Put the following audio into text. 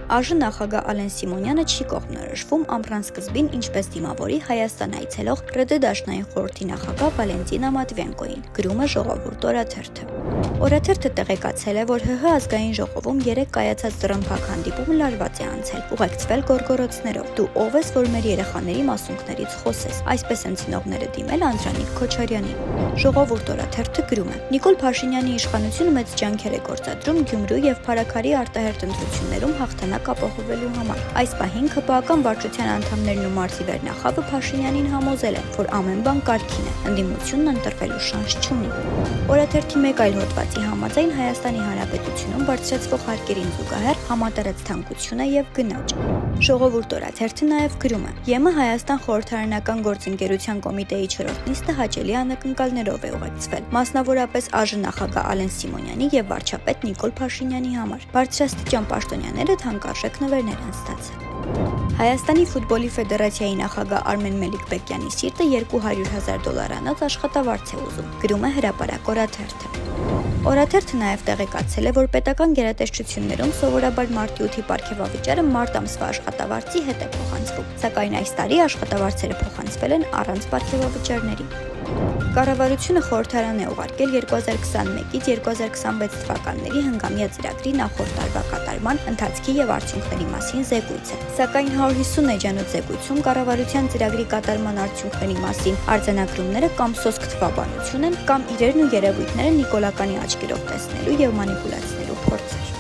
ԱԺ նախագահ Ալեն Սիմոնյանը չի կողմնորոշվում ամռան սկզբին ինչպես դիմավորի Հայաստան այցելող ՌԴ Դաշնային խորհրդի նախագահ Վալենտինա Մատվիենկոին, գրում է Ժողովուրդ օրաթերթը։ Օրաթերթը տեղեկացել է, որ ՀՀ ազգային ժողովում 3 կայացած դռնփակ հանդիպումը լարված է անցել, ուղեկցվել գոռգոռոցներով՝ «Դու ով ես, որ մեր երեխաների մասունքներից խոսես», այսպես են ցնողները դիմել Անդրանիկ Քոչարյանին։ Ժողովուրդ օրաթերթը գրում է. Նիկոլ Փաշինյանի իշխանությունը մեծ ջանքեր է գործադրում Գյումրու եւ Փարաքարի արտահերթ ընտրություններում հաղթանակ ապահովելու համար։ Այս պահին ՔՊԱ-ական վարչության անդամներն ու Մարզի վերնախավը Փաշինյանին համոզել են, որ ամեն բան կարգին է, ընդդիմությունն ընտրվելու շանս չունի։ Օրաթերթի մեկ այլ հոդվածի համաձայն Հայաստանի Հանրապետությունում բարձրացվող հարկերին զուգահեռ համատարած թանկություն է եւ գնաճ։ Ժողովուրդ օրաթերթը նաեւ գրում է. ԵՄ Հայաստան խորհրդարանական գործընկերության կոմիտեի 4-րդ նիստը հաճելի անակնկալներով է ուղեկցվել, մասնավորապես ԱԺ նախագահ Ալեն Սիմոնյանի եւ վարչապետ Նիկոլ Փաշինյանի համար։ Բարձրաստիճան պաշտոնյաները թանկարժեք նվերներ են ստացել։ Հայաստանի ֆուտբոլի ֆեդերացիայի նախագահ Արմեն Մելիքբեկյանի սիրտը $200,000 աշխատավարձ է ուզում, գրում է Հրապարակ օրաթերթը։ Օրաթերթը նաև տեղեկացել է, որ պետական գերատեսչություններում սովորաբար մարտի 8-ի պարգևավճարը մարտ ամսվա աշխատավարձի հետ է փոխանցվում, սակայն այս տարի աշխատավարձերը փոխանցվել են առանց պարգևավճարների։ Կառավարությունը խորհրդարան է ուղարկել 2021-ից 2026 թվականների հնգամյա ծրագրի նախորդ տարվա կատարման ընթացքի եւ արդյունքների մասին զեկույցը, սակայն 150 էջանոց զեկույցում կառավարության ծրագրի կատարման արդյունքների մասին արձանագրումները կամ սոսկ թվաբանություն են, կամ իրերն ու երևույթները նիկոլականի աչքերով տեսնելու եւ մանիպուլացնելու փորձեր։